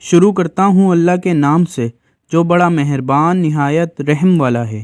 شروع کرتا ہوں اللہ کے نام سے جو بڑا مہربان نہایت رحم والا ہے۔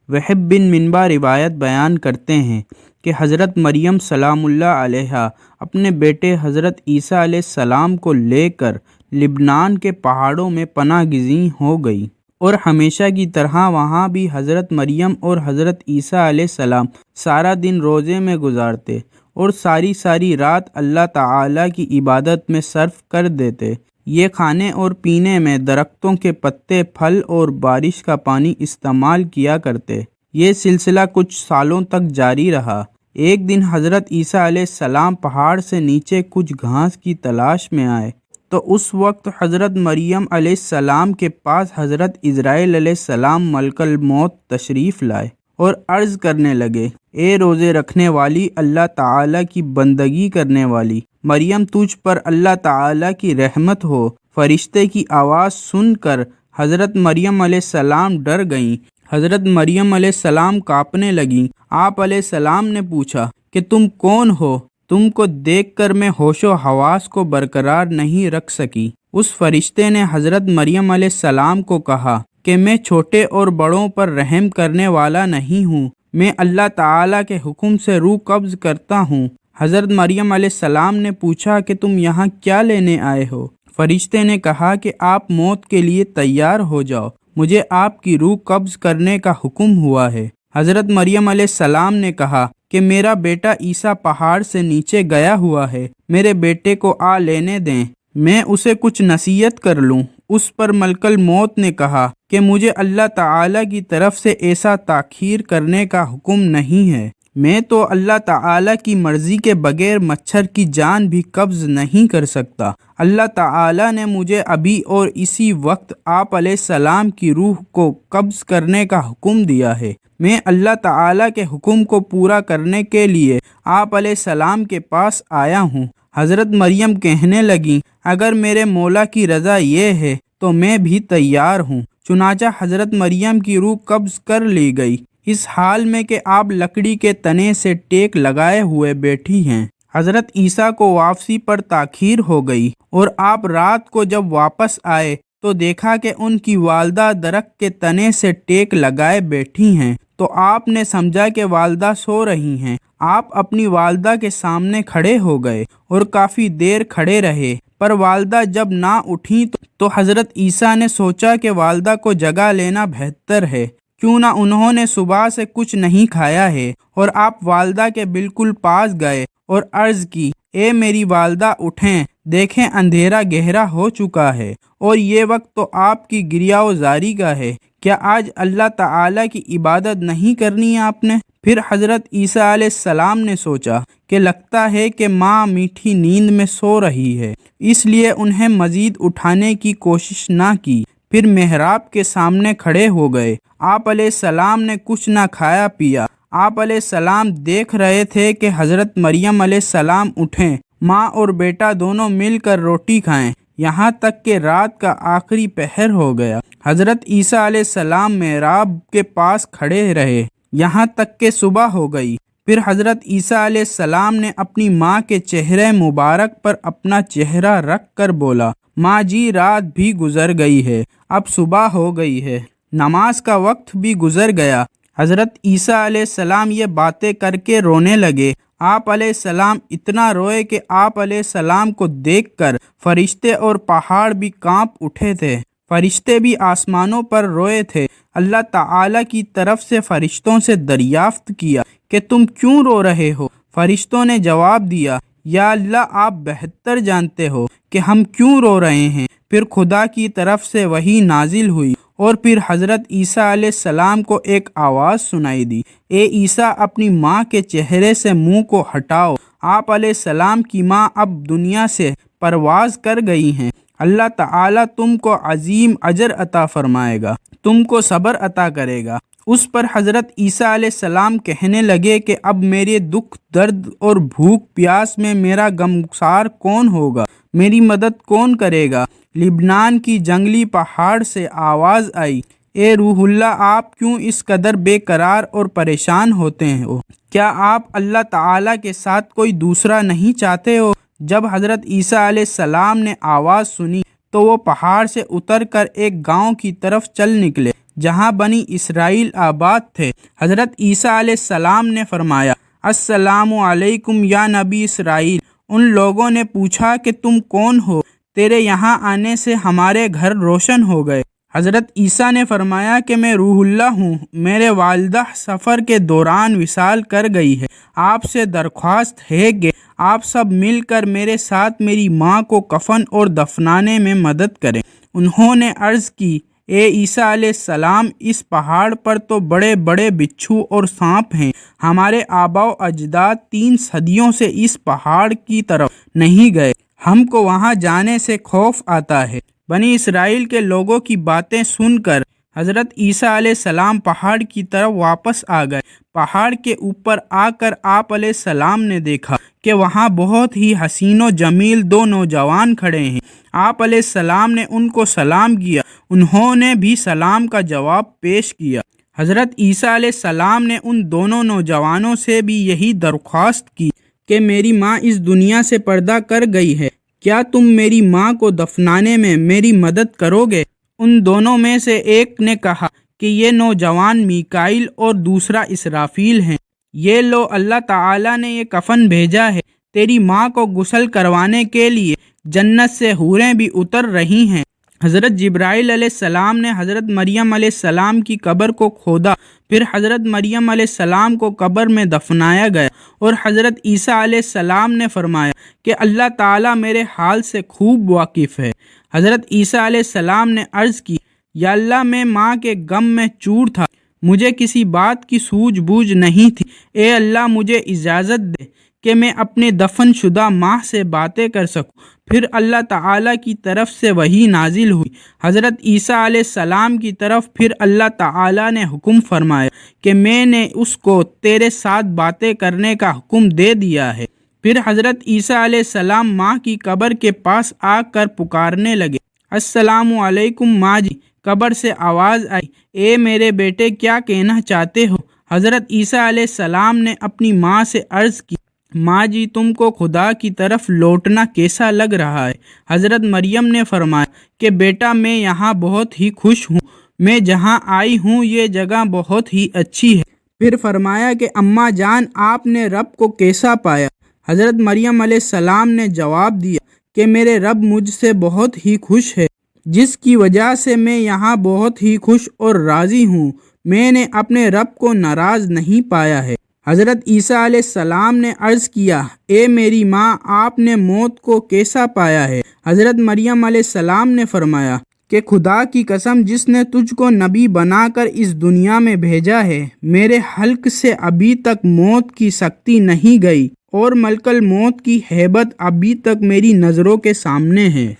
وہب بن منبع روایت بیان کرتے ہیں کہ حضرت مریم سلام اللہ علیہا اپنے بیٹے حضرت عیسیٰ علیہ السلام کو لے کر لبنان کے پہاڑوں میں پناہ گزین ہو گئی، اور ہمیشہ کی طرح وہاں بھی حضرت مریم اور حضرت عیسیٰ علیہ السلام سارا دن روزے میں گزارتے اور ساری رات اللہ تعالیٰ کی عبادت میں صرف کر دیتے۔ یہ کھانے اور پینے میں درختوں کے پتے، پھل اور بارش کا پانی استعمال کیا کرتے۔ یہ سلسلہ کچھ سالوں تک جاری رہا۔ ایک دن حضرت عیسیٰ علیہ السلام پہاڑ سے نیچے کچھ گھاس کی تلاش میں آئے تو اس وقت حضرت مریم علیہ السلام کے پاس حضرت عزرائیل علیہ السلام ملک الموت تشریف لائے اور عرض کرنے لگے، اے روزے رکھنے والی، اللہ تعالیٰ کی بندگی کرنے والی مریم، تجھ پر اللہ تعالیٰ کی رحمت ہو۔ فرشتے کی آواز سن کر حضرت مریم علیہ السلام ڈر گئیں۔ حضرت مریم علیہ السلام کانپنے لگیں۔ آپ علیہ السلام نے پوچھا کہ تم کون ہو؟ تم کو دیکھ کر میں ہوش و حواس کو برقرار نہیں رکھ سکی۔ اس فرشتے نے حضرت مریم علیہ السلام کو کہا کہ میں چھوٹے اور بڑوں پر رحم کرنے والا نہیں ہوں، میں اللہ تعالیٰ کے حکم سے روح قبض کرتا ہوں۔ حضرت مریم علیہ السلام نے پوچھا کہ تم یہاں کیا لینے آئے ہو؟ فرشتے نے کہا کہ آپ موت کے لیے تیار ہو جاؤ، مجھے آپ کی روح قبض کرنے کا حکم ہوا ہے۔ حضرت مریم علیہ السلام نے کہا کہ میرا بیٹا عیسیٰ پہاڑ سے نیچے گیا ہوا ہے، میرے بیٹے کو آ لینے دیں، میں اسے کچھ نصیحت کر لوں۔ اس پر ملک الموت نے کہا کہ مجھے اللہ تعالیٰ کی طرف سے ایسا تاخیر کرنے کا حکم نہیں ہے، میں تو اللہ تعالیٰ کی مرضی کے بغیر مچھر کی جان بھی قبض نہیں کر سکتا۔ اللہ تعالیٰ نے مجھے ابھی اور اسی وقت آپ علیہ السلام کی روح کو قبض کرنے کا حکم دیا ہے۔ میں اللہ تعالیٰ کے حکم کو پورا کرنے کے لیے آپ علیہ السلام کے پاس آیا ہوں۔ حضرت مریم کہنے لگیں، اگر میرے مولا کی رضا یہ ہے تو میں بھی تیار ہوں۔ چنانچہ حضرت مریم کی روح قبض کر لی گئی، اس حال میں کہ آپ لکڑی کے تنے سے ٹیک لگائے ہوئے بیٹھی ہیں۔ حضرت عیسیٰ کو واپسی پر تاخیر ہو گئی، اور آپ رات کو جب واپس آئے تو دیکھا کہ ان کی والدہ درخت کے تنے سے ٹیک لگائے بیٹھی ہیں، تو آپ نے سمجھا کہ والدہ سو رہی ہیں۔ آپ اپنی والدہ کے سامنے کھڑے ہو گئے اور کافی دیر کھڑے رہے، پر والدہ جب نہ اٹھیں تو حضرت عیسیٰ نے سوچا کہ والدہ کو جگا لینا بہتر ہے، کیوں نہ انہوں نے صبح سے کچھ نہیں کھایا ہے، اور آپ والدہ کے بالکل پاس گئے اور عرض کی، اے میری والدہ اٹھیں، دیکھیں اندھیرا گہرا ہو چکا ہے اور یہ وقت تو آپ کی گریہ و زاری کا ہے، کیا آج اللہ تعالیٰ کی عبادت نہیں کرنی آپ نے؟ پھر حضرت عیسیٰ علیہ السلام نے سوچا کہ لگتا ہے کہ ماں میٹھی نیند میں سو رہی ہے، اس لیے انہیں مزید اٹھانے کی کوشش نہ کی۔ پھر محراب کے سامنے کھڑے ہو گئے۔ آپ علیہ السلام نے کچھ نہ کھایا پیا۔ آپ علیہ السلام دیکھ رہے تھے کہ حضرت مریم علیہ السلام اٹھیں، ماں اور بیٹا دونوں مل کر روٹی کھائیں، یہاں تک کہ رات کا آخری پہر ہو گیا۔ حضرت عیسیٰ علیہ السلام محراب کے پاس کھڑے رہے یہاں تک کہ صبح ہو گئی۔ پھر حضرت عیسیٰ علیہ السلام نے اپنی ماں کے چہرے مبارک پر اپنا چہرہ رکھ کر بولا، ماں جی، رات بھی گزر گئی ہے، اب صبح ہو گئی ہے، نماز کا وقت بھی گزر گیا۔ حضرت عیسیٰ علیہ السلام یہ باتیں کر کے رونے لگے۔ آپ علیہ السلام اتنا روئے کہ آپ علیہ السلام کو دیکھ کر فرشتے اور پہاڑ بھی کانپ اٹھے تھے۔ فرشتے بھی آسمانوں پر روئے تھے۔ اللہ تعالیٰ کی طرف سے فرشتوں سے دریافت کیا کہ تم کیوں رو رہے ہو؟ فرشتوں نے جواب دیا، یا اللہ، آپ بہتر جانتے ہو کہ ہم کیوں رو رہے ہیں۔ پھر خدا کی طرف سے وحی نازل ہوئی، اور پھر حضرت عیسیٰ علیہ السلام کو ایک آواز سنائی دی، اے عیسیٰ، اپنی ماں کے چہرے سے منہ کو ہٹاؤ۔ آپ علیہ السلام کی ماں اب دنیا سے پرواز کر گئی ہیں۔ اللہ تعالیٰ تم کو عظیم اجر عطا فرمائے گا، تم کو صبر عطا کرے گا۔ اس پر حضرت عیسیٰ علیہ السلام کہنے لگے کہ اب میرے دکھ، درد اور بھوک پیاس میں میرا غمگسار کون ہوگا؟ میری مدد کون کرے گا؟ لبنان کی جنگلی پہاڑ سے آواز آئی، اے روح اللہ، آپ کیوں اس قدر بے قرار اور پریشان ہوتے ہو؟ کیا آپ اللہ تعالیٰ کے ساتھ کوئی دوسرا نہیں چاہتے ہو؟ جب حضرت عیسیٰ علیہ السلام نے آواز سنی تو وہ پہاڑ سے اتر کر ایک گاؤں کی طرف چل نکلے جہاں بنی اسرائیل آباد تھے۔ حضرت عیسیٰ علیہ السلام نے فرمایا، السلام علیکم یا نبی اسرائیل۔ ان لوگوں نے پوچھا کہ تم کون ہو؟ تیرے یہاں آنے سے ہمارے گھر روشن ہو گئے۔ حضرت عیسیٰ نے فرمایا کہ میں روح اللہ ہوں، میرے والدہ سفر کے دوران وصال کر گئی ہے۔ آپ سے درخواست ہے کہ آپ سب مل کر میرے ساتھ میری ماں کو کفن اور دفنانے میں مدد کریں۔ انہوں نے عرض کی، اے عیسیٰ علیہ السلام، اس پہاڑ پر تو بڑے بڑے بچھو اور سانپ ہیں۔ ہمارے آباء و اجداد 3 صدیوں سے اس پہاڑ کی طرف نہیں گئے، ہم کو وہاں جانے سے خوف آتا ہے۔ بنی اسرائیل کے لوگوں کی باتیں سن کر حضرت عیسیٰ علیہ السلام پہاڑ کی طرف واپس آ گئے۔ پہاڑ کے اوپر آ کر آپ علیہ السلام نے دیکھا کہ وہاں بہت ہی حسین و جمیل 2 نوجوان کھڑے ہیں۔ آپ علیہ السلام نے ان کو سلام کیا، انہوں نے بھی سلام کا جواب پیش کیا۔ حضرت عیسیٰ علیہ السلام نے ان دونوں نوجوانوں سے بھی یہی درخواست کی کہ میری ماں اس دنیا سے پردہ کر گئی ہے، کیا تم میری ماں کو دفنانے میں میری مدد کرو گے؟ ان دونوں میں سے ایک نے کہا کہ یہ نوجوان میکائیل اور دوسرا اسرافیل ہیں۔ یہ لو، اللہ تعالیٰ نے یہ کفن بھیجا ہے، تیری ماں کو غسل کروانے کے لیے جنت سے حوریں بھی اتر رہی ہیں۔ حضرت جبرائیل علیہ السلام نے حضرت مریم علیہ السلام کی قبر کو کھودا، پھر حضرت مریم علیہ السلام کو قبر میں دفنایا گیا، اور حضرت عیسیٰ علیہ السلام نے فرمایا کہ اللہ تعالیٰ میرے حال سے خوب واقف ہے۔ حضرت عیسیٰ علیہ السلام نے عرض کی، یا اللہ، میں ماں کے غم میں چور تھا، مجھے کسی بات کی سوجھ بوجھ نہیں تھی، اے اللہ مجھے اجازت دے کہ میں اپنے دفن شدہ ماں سے باتیں کر سکوں۔ پھر اللہ تعالیٰ کی طرف سے وحی نازل ہوئی حضرت عیسیٰ علیہ السلام کی طرف، پھر اللہ تعالیٰ نے حکم فرمایا کہ میں نے اس کو تیرے ساتھ باتیں کرنے کا حکم دے دیا ہے۔ پھر حضرت عیسیٰ علیہ السلام ماں کی قبر کے پاس آ کر پکارنے لگے، السلام علیکم ماں جی۔ قبر سے آواز آئی، اے میرے بیٹے، کیا کہنا چاہتے ہو؟ حضرت عیسیٰ علیہ السلام نے اپنی ماں سے عرض کی، ماں جی، تم کو خدا کی طرف لوٹنا کیسا لگ رہا ہے؟ حضرت مریم نے فرمایا کہ بیٹا، میں یہاں بہت ہی خوش ہوں، میں جہاں آئی ہوں یہ جگہ بہت ہی اچھی ہے۔ پھر فرمایا کہ اماں جان، آپ نے رب کو کیسا پایا؟ حضرت مریم علیہ السلام نے جواب دیا کہ میرے رب مجھ سے بہت ہی خوش ہے، جس کی وجہ سے میں یہاں بہت ہی خوش اور راضی ہوں، میں نے اپنے رب کو ناراض نہیں پایا ہے۔ حضرت عیسیٰ علیہ السلام نے عرض کیا، اے میری ماں، آپ نے موت کو کیسا پایا ہے؟ حضرت مریم علیہ السلام نے فرمایا کہ خدا کی قسم، جس نے تجھ کو نبی بنا کر اس دنیا میں بھیجا ہے، میرے حلق سے ابھی تک موت کی سختی نہیں گئی، اور ملک الموت کی ہیبت ابھی تک میری نظروں کے سامنے ہے۔